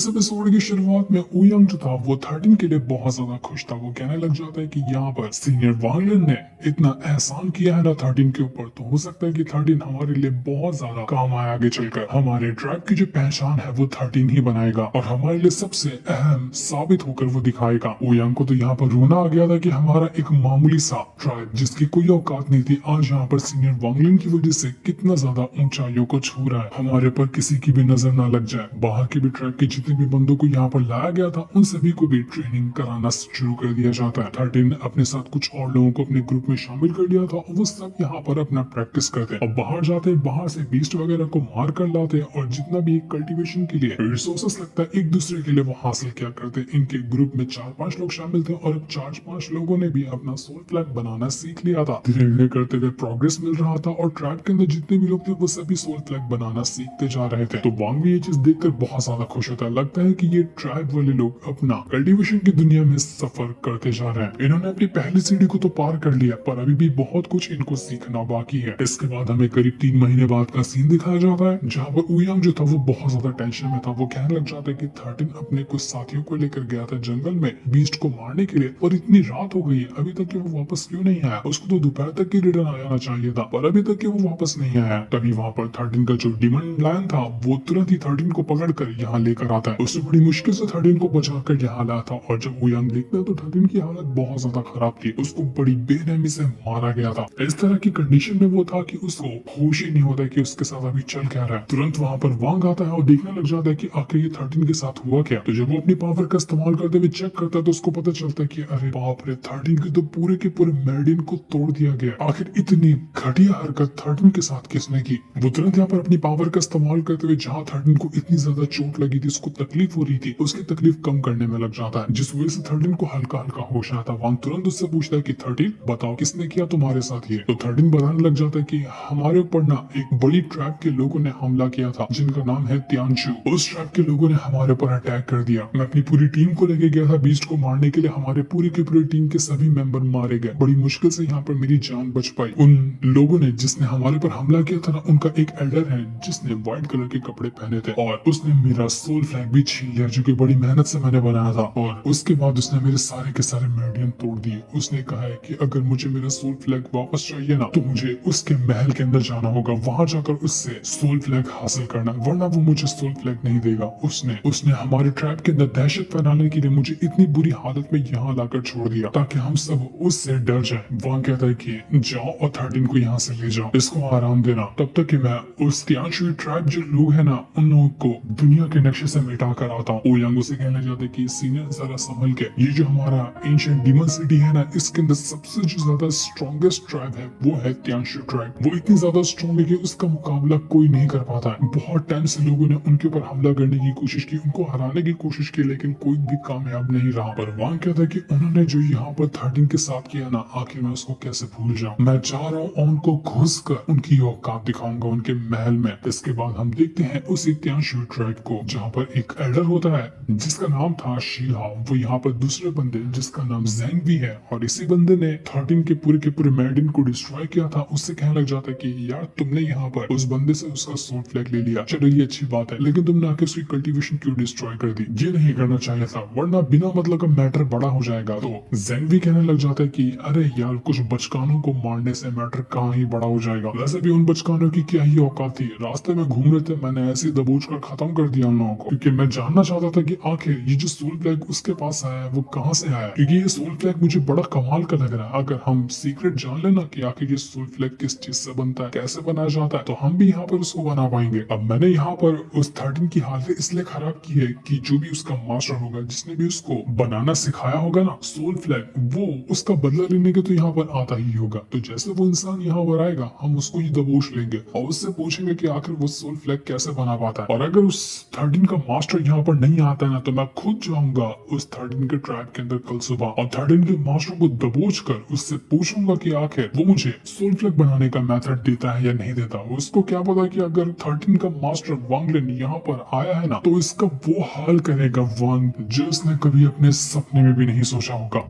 इस एपिसोड की शुरुआत में ओयांग जो था वो 13 के लिए बहुत ज्यादा खुश था। वो कहने लग जाता है कि यहाँ पर सीनियर वांगलिन ने इतना एहसान किया है ना 13 के ऊपर, तो हो सकता है कि 13 हमारे लिए बहुत ज्यादा काम आए आगे चलकर। हमारे ट्राइब की जो पहचान है वो 13 ही बनाएगा और हमारे लिए सबसे अहम साबित होकर वो दिखाएगा। ओयांग को तो यहाँ पर रोना आ गया था कि हमारा एक मामूली सा ट्राइब जिसकी कोई औकात नहीं थी, आज यहाँ पर सीनियर वांगलिन की वजह से कितना ज्यादा ऊंचाइयों को छू रहा है। हमारे पर किसी की भी नजर ना लग जाए। बाहर के भी ट्राइब के जितने भी बंदों को यहाँ पर लाया गया था उन सभी को भी ट्रेनिंग कराना शुरू कर दिया जाता है। 13 ने अपने साथ कुछ और लोगों को अपने ग्रुप में शामिल कर लिया था और वो सब यहाँ पर अपना प्रैक्टिस करते हैं। अब बाहर जाते, बाहर से बीस्ट वगैरह को मार कर लाते और जितना भी कल्टीवेशन के लिए रिसोर्सेस लगता है एक दूसरे के लिए वो हासिल क्या करते। इनके ग्रुप में 4-5 लोग शामिल थे और 4-5 लोगों ने भी अपना सोल फ्लैग बनाना सीख लिया था। धीरे धीरे करते हुए प्रोग्रेस मिल रहा था और ट्राइब के अंदर जितने भी लोग थे वो सभी सोल फ्लैग बनाना सीखते जा रहे थे। तो वांग भी ये चीज देखकर बहुत ज्यादा खुश होता है। लगता है कि ये ट्राइब वाले लोग अपना कल्टीवेशन की दुनिया में सफर करते जा रहे हैं। इन्होंने अपनी पहली सीढ़ी को तो पार कर लिया पर अभी भी बहुत कुछ इनको सीखना बाकी है। इसके बाद हमें करीब 3 महीने बाद का सीन दिखाया जाता है जहाँ पर ओयांग जो था वो बहुत ज्यादा टेंशन में था। वो कहने लग जाता है कि 13 अपने कुछ साथियों को लेकर गया था जंगल में बीस्ट को मारने के लिए और इतनी रात हो गई है अभी तक वो वापस क्यों नहीं आया। उसको तो दोपहर तक ही रिटर्न आ जाना चाहिए था पर अभी तक वो वापस नहीं आया। तभी वहाँ पर 13 का जो डिमन लायन था वो तुरंत ही 13 को पकड़कर यहाँ लेकर आता है। उसने बड़ी मुश्किल से 13 को बचाकर यहाँ लाया था और जब ओयांग देखता है तो 13 की हालत बहुत ज्यादा खराब थी। उसको बड़ी बेरहमी से मारा गया था। इस तरह की कंडीशन में वो था कि उसको होश ही नहीं होता कि उसके साथ अभी चल क्या रहा है। तुरंत वहाँ पर वांग आता है और देखने लग जाता है कि आखिर ये 13 के साथ हुआ क्या। तो जब वो अपनी पावर का इस्तेमाल करते हुए चेक करता है तो उसको पता चलता है कि अरे बाप रे 13 के तो पूरे के पूरे मेरिडियन को तोड़ दिया गया। आखिर इतनी घटिया हरकत 13 के साथ किसने की। वो तुरंत यहाँ पर अपनी पावर का इस्तेमाल करते हुए जहाँ 13 को इतनी ज्यादा चोट लगी थी, उसको तकलीफ हो रही थी, उसकी तकलीफ कम करने में लग जाता है जिस वजह से 13 को हल्का हल्का होश आता है। वांग तुरंत उससे पूछता है कि 13 बताओ किसने किया तुम्हारे साथ ये। तो 13 बताने लग जाता है कि हमारे ऊपर ना एक बड़ी ट्रैप के लोगों ने हमला किया था जिनका नाम है त्यांशु। उस ट्रैप के लोगों ने हमारे ऊपर अटैक कर दिया। मैं अपनी पूरी टीम को लेके गया था बीस्ट को मारने के लिए। हमारे पूरी की पूरी टीम के सभी मेंबर मारे गए। बड़ी मुश्किल से यहाँ पर मेरी जान बच पाई। उन लोगों ने जिसने हमारे पर हमला किया था ना उनका एक एल्डर है जिसने व्हाइट कलर के कपड़े पहने थे और उसने मेरा सोल फ्लैग भी छीन लिया जो कि बड़ी मेहनत से मैंने बनाया था। और उसके बाद उसने मेरे सारे के सारे मेरिडियन तोड़ दिए। उसने कहा है कि अगर मुझे मेरा सोल फ्लैग वापस चाहिए ना तो मुझे उसके महल के अंदर जाना होगा, वहां जाकर उससे सोल फ्लैग हासिल करना, वरना वो मुझे सोल फ्लैग नहीं देगा। उसने हमारे ट्राइब के अंदर दहशत फैलाने के लिए मुझे इतनी बुरी हालत में यहाँ लाकर छोड़ दिया ताकि हम सब उससे डर जाए। वहां कहता है कि जाओ और 13 को यहाँ से ले जाओ, इसको आराम देना तब तक कि मैं उस त्यांशु ट्राइब जो लोग है ना उन लोगों को दुनिया के नक्शे से मिटा कर आता हूँ। ओयांग उसे कहने जाते कि सीनियर जरा संभल के, ये जो हमारा एंशिएंट डीमन सिटी है ना इसके अंदर सबसे जो ज्यादा स्ट्रॉन्गेस्ट ट्राइब है वो है त्यांशु ट्राइब। वो इतनी ज्यादा स्ट्रॉन्ग है कि उसका मुकाबला कोई नहीं कर पाता है। बहुत टाइम से लोगों ने उनके ऊपर हमला करने की कोशिश की, उनको हराने की कोशिश की लेकिन कोई भी कामयाब नहीं रहा। पर वांग कहता है कि उन्होंने जो यहाँ पर 13 के साथ किया ना आखिर मैं उसको कैसे भूल जाऊं। मैं जा रहा हूँ और उनको घुस कर उनकी औकात दिखाऊंगा उनके महल में। इसके बाद हम देखते हैं उसी त्यांशु ट्राइब को जहाँ पर एक एल्डर होता है जिसका नाम था शीला। वो यहाँ पर दूसरे बंदे जिसका नाम जैंग भी है और इसी बंदे ने 13 के पूरे मेरिडियन को डिस्ट्रॉय किया था। उससे कहने लग जाता है कि यार तुमने यहाँ पर उस बंदे से उसका सोल फ्लैग ले लिया, चलो ये अच्छी बात है, लेकिन तुमने आके उसकी कल्टीवेशन क्यों डिस्ट्रॉय कर दी। ये नहीं करना चाहिए था वरना बिना मतलब का मैटर बड़ा हो जाएगा। तो जैंग भी कहने लग जाता है कि अरे यार कुछ बचकानों को मारने से मैटर कहाँ ही बड़ा हो जाएगा। वैसे भी उन बचकानों की क्या ही औकात थी, रास्ते में घूम रहे थे, मैंने ऐसे दबोच कर खत्म कर दिया उन लोगों को, क्योंकि मैं जानना चाहता था कि आखिर ये जो सोल फ्लैग उसके पास आया है वो कहाँ से आया, क्योंकि ये सोल फ्लैग मुझे बड़ा कमाल का लग रहा है। अगर हम सीक्रेट जान लेना कि आखिर ये सोल फ्लैग किस चीज से बनता है, कैसे बनाया जाता है, तो हम भी यहाँ पर उसको बना पाएंगे। अब मैंने यहाँ पर उस 13 की हालत इसलिए खराब की है कि जो भी उसका मास्टर होगा जिसने भी उसको बनाना सिखाया होगा ना सोल फ्लैग, वो उसका बदला लेने के तो यहाँ पर आता ही होगा। तो जैसे वो इंसान यहाँ पर आएगा हम उसको ही दबोच लेंगे और उससे पूछेंगे कि आखिर वो सोल फ्लैग कैसे बना पाता है। और अगर उस 13 का मास्टर यहाँ पर नहीं आता ना तो मैं खुद जाऊंगा उस 13 के ट्राइब के अंदर कल सुबह और 13 के मास्टर को दबोच कर उससे पूछूंगा कि आखिर वो मुझे सोल फ्लैग बनाने का मेथड देता है या नहीं देता। उसको क्या पता कि अगर 13 का मास्टर वांगलिन यहाँ पर आया है ना तो इसका वो हाल करेगा वांग जो उसने कभी अपने सपने में भी नहीं सोचा होगा।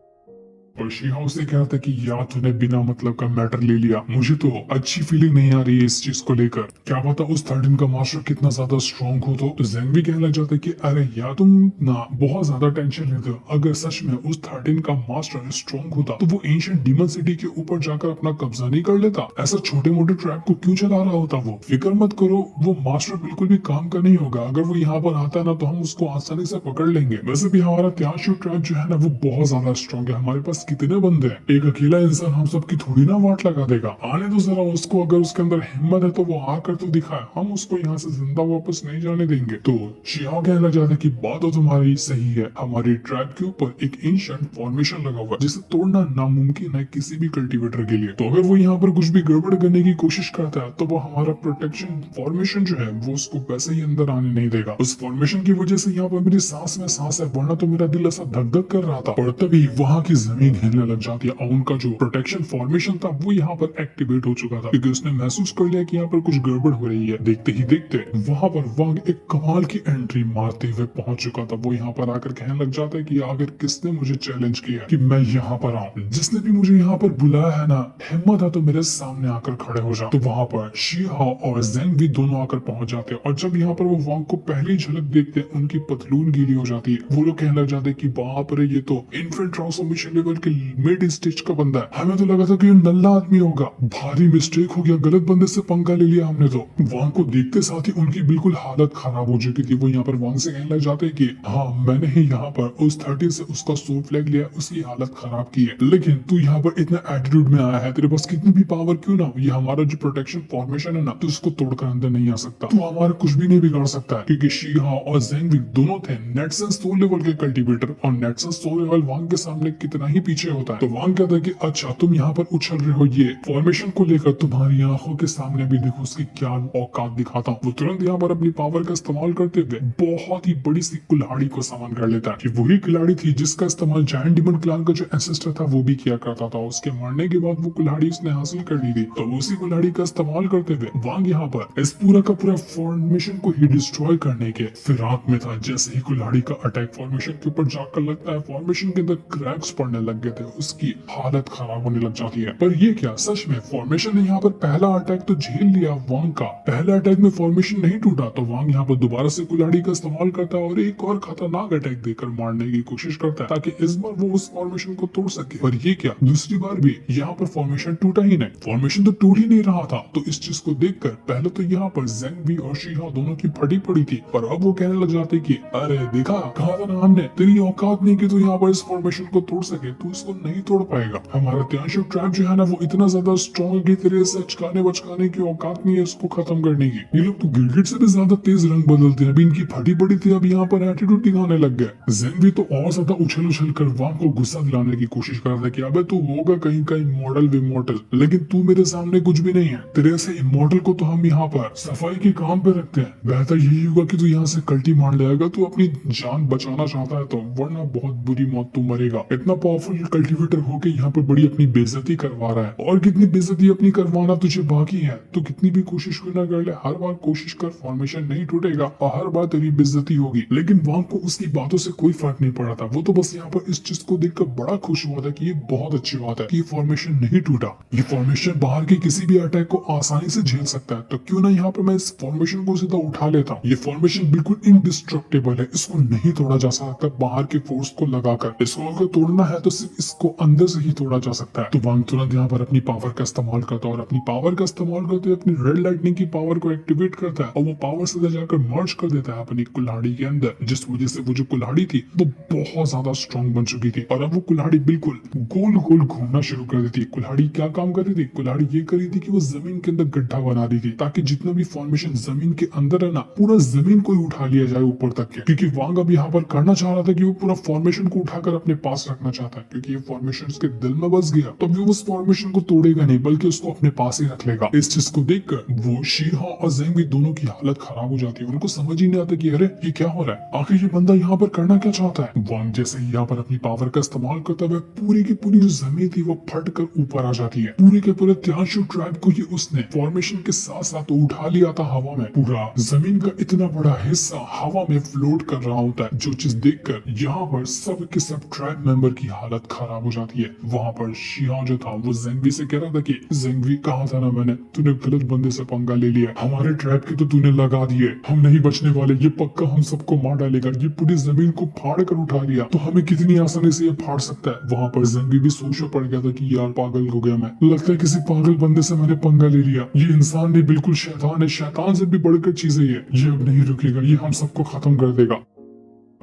और शीहा उसे कह रहा था कि यार तूने बिना मतलब का मैटर ले लिया, मुझे तो अच्छी फीलिंग नहीं आ रही है इस चीज को लेकर, क्या पता उस 13 का मास्टर कितना ज्यादा स्ट्रॉन्ग हो। तो जैंग भी कहने लग जाता है कि अरे यार तुम ना बहुत ज्यादा टेंशन लेते हो, अगर सच में उस 13 का मास्टर स्ट्रॉन्ग होता तो वो एंशिएंट डीमन सिटी के ऊपर जाकर अपना कब्जा नहीं कर लेता, ऐसा छोटे मोटे ट्रैप को क्यों चला रहा होता। वो फिक्र मत करो, वो मास्टर बिल्कुल भी काम का नहीं होगा, अगर वो यहाँ पर आता है ना तो हम उसको आसानी से पकड़ लेंगे। वैसे भी हमारा त्याशु ट्रैप जो है ना वो बहुत ज्यादा स्ट्रॉन्ग है, हमारे पास कितने बंदे हैं, एक अकेला इंसान हम सबकी थोड़ी ना वाट लगा देगा। आने दो जरा उसको, अगर उसके अंदर हिम्मत है तो वो आकर तो दिखाए, हम उसको यहाँ से जिंदा वापस नहीं जाने देंगे। तो शिहा कहने लग जाता है कि बात तो तुम्हारी सही है, हमारी ट्रैप के ऊपर एक एंशिएंट फॉर्मेशन लगा हुआ है जिसे तोड़ना नामुमकिन है किसी भी कल्टीवेटर के लिए। तो अगर वो यहाँ पर कुछ भी गड़बड़ करने की कोशिश करता है तो वो हमारा प्रोटेक्शन फॉर्मेशन जो है वो उसको वैसे ही अंदर आने नहीं देगा। उस फॉर्मेशन की वजह से यहाँ पर मेरी सांस में सांस है, वरना तो मेरा दिल ऐसा धक धक कर रहा था। और तभी वहाँ की जमीन हिलने लग जाती है और उनका जो प्रोटेक्शन फॉर्मेशन था वो यहाँ पर एक्टिवेट हो चुका था, क्योंकि उसने महसूस कर लिया कि यहाँ पर कुछ गड़बड़ हो रही है। देखते ही देखते वहाँ पर वांग एक कमाल की एंट्री मारते हुए पहुंच चुका था। वो यहाँ पर आकर कहने लग जाता है कि आखिर किसने मुझे चैलेंज किया कि मैं यहाँ पर आऊँ, जिसने भी मुझे यहाँ पर बुलाया है ना, हिम्मत है तो मेरे सामने आकर खड़े हो जा। तो वहाँ पर शिहा और जेंग भी दोनों आकर पहुंच जाते हैं, और जब यहाँ पर वो वांग को पहली झलक देखते हैं उनकी पतलून गीली हो जाती है। वो लोग कहने लग जाते हैं कि बाप रे ये तो इन्फेंट ट्रांसफॉर्मेशन लेवल के मिड स्टेज का बंदा है, हमें तो लगा था कि ये नल्ला आदमी होगा, भारी मिस्टेक हो गया, गलत बंदे से पंगा ले लिया हमने। तो वांग को देखते साथ ही उनकी बिल्कुल हालत खराब हो चुकी थी। वो यहाँ पर वांग से कहने लग जाते हैं कि हाँ मैंने ही यहाँ पर उस 13 से उसका सोल फ्लैग लिया, उसकी हालत खराब की है, लेकिन तू यहाँ पर इतना एटीट्यूड में आया है, तेरे पास कितनी भी पावर क्यों ना हो, ये हमारा जो प्रोटेक्शन फॉर्मेशन है ना, तो उसको तोड़कर अंदर नहीं आ सकता, तू हमारा कुछ भी नहीं बिगाड़ सकता है। क्योंकि शिहा और जेंग दोनों थे नेटसन सोल लेवल के कल्टीवेटर, और नेटसन सोल लेवल वांग के सामने कितना ही पीछे होता है। तो वांग कहता है कि अच्छा तुम यहाँ पर उछल रहे हो ये फॉर्मेशन को लेकर, तुम्हारी आंखों के सामने भी देखो उसकी क्या औकात दिखाता हूँ। वो तुरंत यहाँ पर अपनी पावर का इस्तेमाल करते हुए बहुत ही बड़ी सी कुल्हाड़ी को सामान कर लेता है। वही कुल्हाड़ी थी जिसका इस्तेमाल जायंट डीमन क्लान का जो एंसेस्टर था वो भी किया करता था, उसके मरने के बाद वो कुल्हाड़ी उसने हासिल कर ली थी। तो उसी कुल्हाड़ी का इस्तेमाल करते हुए वांग यहाँ पर इस पूरा का पूरा फॉर्मेशन को ही डिस्ट्रॉय करने के फिराक में था। जैसे ही कुल्हाड़ी का अटैक फॉर्मेशन के ऊपर जाकर लगता है, फॉर्मेशन के अंदर क्रैक्स पड़ने लग गए थे, उसकी हालत खराब होने लग जाती है। पर ये क्या, सच में फॉर्मेशन ने यहाँ पर पहला अटैक तो झेल लिया वांग का, पहला अटैक में फॉर्मेशन नहीं टूटा, तो वांग यहाँ पर दोबारा से कुल्हाड़ी का इस्तेमाल करता है और एक और खतरनाक अटैक देकर मारने की कोशिश करता है ताकि इस बार वो उस फॉर्मेशन को तोड़ सके। पर ये क्या, दूसरी बार भी यहाँ पर फॉर्मेशन टूटा ही नहीं, फॉर्मेशन तो टूट ही नहीं रहा था। तो इस चीज को देखकर पहले तो यहाँ पर जेंग भी और शिहा दोनों की फटी पड़ी थी, पर अब वो कहने लग जाते कि अरे देखा, कहा था ना हमने, तेरी औकात नहीं कि तू यहाँ पर इस फॉर्मेशन को तोड़ सके, तू इसको नहीं तोड़ पाएगा। हमारा त्याशु ट्रैप जो है ना वो इतना ज्यादा स्ट्रॉन्ग है कि तेरे से अचकाने बचकाने की औकात नहीं है इसको खत्म करने की। ये लोग तो गिलगिट से भी ज्यादा तेज रंग बदलते हैं, अभी इनकी फटी पड़ी थी, अब यहाँ पर एटीट्यूड दिखाने लग गए। जेंग भी तो और ज्यादा उछल उछल कर वांग को गुस्सा दिलाने की कोशिश कर रहा है कि अबे तू होगा कहीं का इमॉर्टल विमॉर्टल, लेकिन तू मेरे सामने कुछ भी नहीं है, तेरे से इमॉर्टल को तो हम यहाँ पर सफाई के काम पे रखते हैं। बेहतर यही होगा कि तू यहाँ से कल्टी मार ले, अगर तू अपनी जान बचाना चाहता है तो, वरना बहुत बुरी मौत तू मरेगा। इतना पावरफुल कल्टीवेटर होके यहाँ पर बड़ी अपनी बेइज्जती करवा रहा है, और कितनी बेइज्जती अपनी करवाना तुझे बाकी है, तो कितनी भी कोशिश क्यों ना कर ले, हर बार कोशिश कर, फॉर्मेशन नहीं टूटेगा और हर बार तेरी बेइज्जती होगी। लेकिन वांग को उसकी बातों से कोई फर्क नहीं पड़ा था, वो तो बस यहाँ पर इस चीज को देखकर बड़ा खुश हुआ था कि ये बहुत अच्छी बात है कि ये फॉर्मेशन नहीं टूटा, ये फॉर्मेशन बाहर के किसी भी अटैक को आसानी से झेल सकता है, तो क्यों ना यहाँ पर मैं इस फॉर्मेशन को सीधा उठा लेता हूँ। ये फॉर्मेशन बिल्कुल इंडिस्ट्रक्टेबल है, इसको नहीं तोड़ा जा सकता बाहर के फोर्स को लगाकर, इसको अगर तोड़ना है तो सिर्फ इसको अंदर से ही तोड़ा जा सकता है। तो वांग तुरंत यहाँ पर अपनी पावर का इस्तेमाल करता है और अपनी पावर का इस्तेमाल करते हुए अपनी रेड लाइटनिंग की पावर को एक्टिवेट करता है, और वो पावर सीधा जाकर मर्ज कर देता है अपनी कुल्हाड़ी के अंदर, जिस वजह से वो जो कुल्हाड़ी थी वो बहुत ज्यादा स्ट्रॉन्ग बन चुकी थी, और अब वो कुल्हाड़ी बिल्कुल गोल गोल घूमना शुरू कर देती है। कुल्हाड़ी क्या काम कर रही थी, कुल्हाड़ी ये कर रही थी कि वो जमीन के अंदर गड्ढा बना रही थी, ताकि जितना भी फॉर्मेशन जमीन के अंदर है ना, पूरा जमीन को ही उठा लिया जाए ऊपर तक के। क्योंकि वांग अब यहाँ पर करना चाह रहा था कि वो पूरा फॉर्मेशन को उठाकर अपने पास रखना चाहता है, क्योंकि ये फॉर्मेशन उसके दिल में बस गया तो वो उस फॉर्मेशन को तोड़ेगा नहीं, बल्कि उसको अपने पास ही रख लेगा। इस चीज को देखकर वो शिहा और जेंग भी दोनों की हालत खराब हो जाती है, उनको समझ ही नहीं आता कि अरे ये क्या हो रहा है, आखिर ये बंदा यहाँ पर करना क्या चाहता है। वांग जैसे ही यहाँ पर अपनी पावर का इस्तेमाल करता हुआ पूरी की पूरी जो जमीन थी वो फट कर ऊपर आ जाती है, पूरे के पूरे त्याशु ट्राइब को ही उसने फॉर्मेशन के साथ साथ उठा लिया था हवा में। पूरा जमीन का इतना बड़ा हिस्सा हवा में फ्लोट कर रहा होता है, जो चीज देखकर यहाँ पर सब के सब ट्राइब मेंबर की हालत हालत खराब हो जाती है। वहाँ पर शिहा जो था वो जेंगवी से कह रहा था कि जेंगवी, कहा था ना मैंने, तूने गलत बंदे से पंगा ले लिया, हमारे ट्रैप की तो तूने लगा दिए, हम नहीं बचने वाले, ये पक्का हम सबको मार डालेगा, ये पूरी जमीन को फाड़ कर उठा लिया, तो हमें कितनी आसानी से ये फाड़ सकता है। वहाँ पर जेंगवी भी सोच में पड़ गया था कि यार पागल हो गया मैं, लगता है किसी पागल बंदे से मैंने पंगा ले लिया, ये इंसान नहीं बिल्कुल शैतान है, शैतान से भी बढ़कर चीज है ये अब नहीं रुकेगा, ये हम सबको खत्म कर देगा।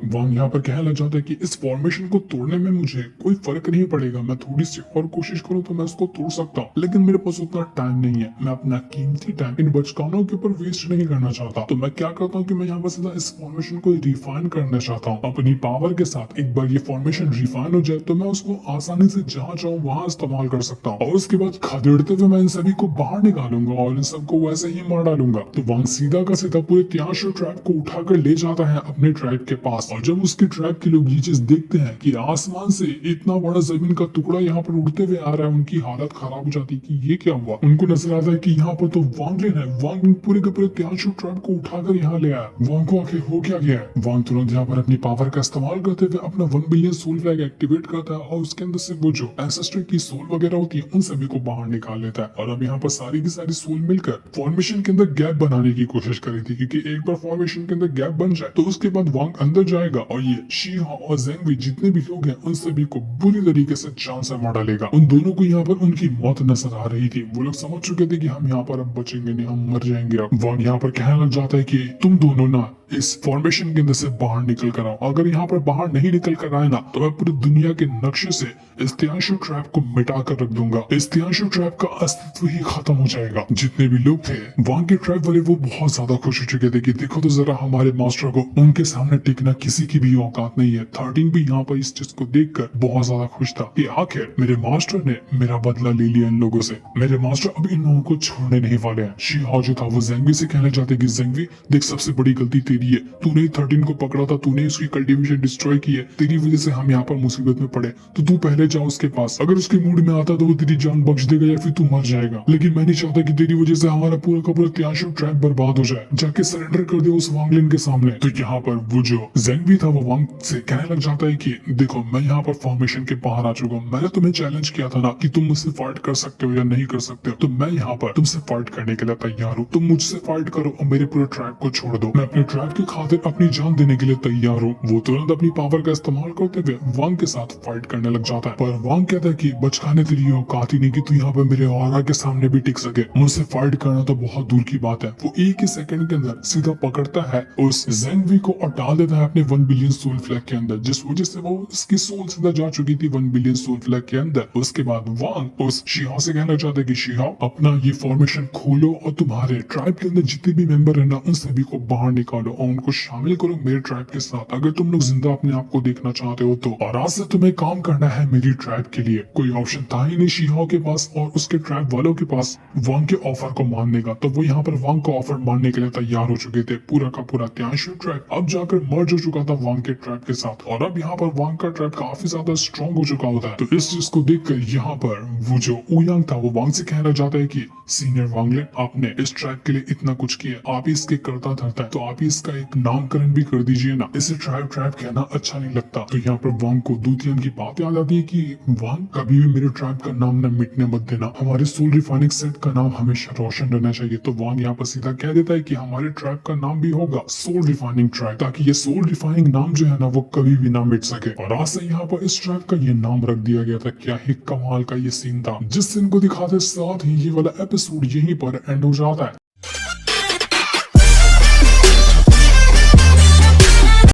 वांग यहाँ पर कहने लग जाता है कि इस फॉर्मेशन को तोड़ने में मुझे कोई फर्क नहीं पड़ेगा, मैं थोड़ी सी और कोशिश करूँ तो मैं उसको तोड़ सकता हूँ, लेकिन मेरे पास उतना टाइम नहीं है, मैं अपना कीमती टाइम इन बचकानों के ऊपर वेस्ट नहीं करना चाहता। तो मैं क्या करता हूँ कि मैं यहाँ पर सीधा इस फॉर्मेशन को रिफाइन करना चाहता हूँ अपनी पावर के साथ। एक बार ये फॉर्मेशन रिफाइन हो जाए तो मैं उसको आसानी से जहाँ चाहूँ वहाँ इस्तेमाल कर सकता हूँ, और उसके बाद खदेड़ते हुए मैं इन सभी को बाहर निकालूंगा और इन सबको वैसे ही मार डालूंगा। तो वांग सीधा का सीधा पूरे त्याशु ट्रैप को उठाकर ले जाता है अपने ट्राइब के पास, और जब उसके ट्राइब के लोग ये चीज देखते हैं कि आसमान से इतना बड़ा जमीन का टुकड़ा यहाँ पर उड़ते हुए आ रहा है, उनकी हालत खराब हो जाती है कि ये क्या हुआ। उनको नजर आता है कि यहाँ पर तो वांगलिन है, वांगलिन पूरे के पूरे त्याशु ट्राइब को उठाकर यहाँ ले आया। वांग को आखिर हो क्या गया है। वांग तुरंत यहाँ पर अपनी पावर का इस्तेमाल करते हुए अपना 1 बिलियन सोल फ्लैग एक्टिवेट करता है, और उसके अंदर से वो जो एंसेस्टर की सोल वगैरह होती है उन सभी को बाहर निकाल लेता है। और अब यहाँ पर सारी की सारी सोल मिलकर फॉर्मेशन के अंदर गैप बनाने की कोशिश करी थी, क्योंकि एक बार फॉर्मेशन के अंदर गैप बन जाए तो उसके बाद वांग अंदर जाएगा और ये शिहा और जेंगवी जितने भी लोग हैं उन सभी को बुरी तरीके से जान से मार डालेगा। उन दोनों को यहाँ पर उनकी मौत नजर आ रही थी, वो लोग समझ चुके थे कि हम यहाँ पर अब बचेंगे नहीं, हम मर जाएंगे। अब वांग यहाँ पर कहने लग जाता है कि तुम दोनों ना इस फॉर्मेशन के अंदर से बाहर निकल कर आओ, अगर यहाँ पर बाहर नहीं निकल कर आए ना तो मैं पूरी दुनिया के नक्शे से इस त्याशु ट्रैप को मिटा कर रख दूंगा, इस त्याशु ट्रैप का अस्तित्व ही खत्म हो जाएगा। जितने भी लोग थे वांग के ट्रैप वाले वो बहुत ज्यादा खुश हो चुके थे कि देखो तो जरा हमारे मास्टर को, उनके सामने टिकना किसी की भी औकात नहीं है। 13 भी यहाँ पर इस चीज को देखकर बहुत ज्यादा खुश था कि आखिर मेरे मास्टर ने मेरा बदला ले लिया इन लोगों से, मेरे मास्टर अब इन लोगों को छोड़ने नहीं वाले हैं। शिहा जो था वो जेंगवी से कहना चाहते कि जेंगवी देख, सबसे बड़ी गलती तेरी है, तूने 13 को पकड़ा था, तूने उसकी कल्टीवेशन डिस्ट्रॉय की है, तेरी वजह से हम यहाँ पर मुसीबत में पड़े, तो तू पहले जा उसके पास, अगर उसके मूड में आता तो वो तेरी जान बख्श देगा या फिर तू मर जाएगा, लेकिन मैं नहीं चाहता कि तेरी वजह से हमारा पूरा का पूरा त्याशु ट्रैप बर्बाद हो जाए, जाके सरेंडर कर दे उस वांगलिन के सामने। तो यहाँ पर वो जो जेंगवी था वो वांग से कहने लग जाता है कि देखो मैं यहाँ पर फॉर्मेशन के बाहर आ चुका हूँ, मैंने तुम्हें चैलेंज किया था ना कि तुम मुझसे फाइट कर सकते हो या नहीं कर सकते हो, तो मैं यहाँ पर तुमसे फाइट करने के लिए तैयार हूँ, तुम मुझसे फाइट करो और मेरे पूरे ट्रैप को छोड़ दो, मैं अपने ट्रैप की खातिर अपनी जान देने के लिए तैयार हूँ। वो तुरंत अपनी पावर का इस्तेमाल करते हुए वांग के साथ फाइट करने लग जाता है, पर वांग कहता है कि बचकाने तेरी औकात ही नहीं कि तू यहाँ पर मेरे ऑरा के सामने भी टिक सके, मुझसे फाइट करना तो बहुत दूर की बात है। वो एक ही सेकंड के अंदर सीधा पकड़ता है उस जेंगवी को और डाल देता है अपने 1 बिलियन सोल फ्लैग के अंदर, जिस वजह से वो उसकी सोल सीधा जा चुकी थी 1 बिलियन सोल फ्लैग के अंदर। उसके बाद वांग उस शिहा से कहना चाहता है कि शिहा अपना ये फॉर्मेशन खोलो और तुम्हारे ट्राइब के अंदर जितने भी मेंबर है ना उन सभी को बाहर निकालो और उनको शामिल करो मेरे ट्राइब के साथ, अगर तुम लोग जिंदा अपने आप को देखना चाहते हो तो। और आज से तुम्हें काम करना है मेरी ट्राइब के लिए। कोई ऑप्शन था ही नहीं शिहा के पास और उसके ट्राइब वालों के पास वांग के ऑफर को मानने का, तो वो यहाँ पर वांग का ऑफर मानने के लिए तैयार हो चुके थे। पूरा का पूरा त्याशु ट्राइब अब जाकर मर्ज हो चुका था वांग के ट्राइब के साथ, और अब यहाँ पर वांग का ट्राइब काफी ज्यादा स्ट्रॉन्ग हो चुका होता है। तो इस चीज को देखकर यहाँ पर वो जो उयांग था वो वांग से कहना चाहता है कि सीनियर वांगलिन, आपने इस ट्राइब के लिए इतना कुछ किया, आप इसके करता धरता है, तो आप इसका एक नामकरण भी कर दीजिए ना, इसे ट्राइब ट्राइब कहना अच्छा नहीं लगता। तो यहाँ पर वांग को दूतियान की बात याद आती है कि वांग कभी भी मेरे ट्राइब का नाम न मिटने मत देना, हमारे सोल रिफाइनिंग सेट का नाम हमेशा रोशन रहना चाहिए। तो वांग यहाँ पर सीधा कह देता है कि हमारे ट्राइब का नाम भी होगा सोल रिफाइनिंग ट्राइब, ताकि ये सोल रिफाइनिंग नाम जो है ना वो कभी भी ना मिट सके। और आज से यहाँ पर इस ट्राइब का ये नाम रख दिया गया था। क्या ही कमाल का ये सीन था, जिस सीन को दिखाते साथ ही ये वाला एपिसोड यहीं पर एंड हो जाता है।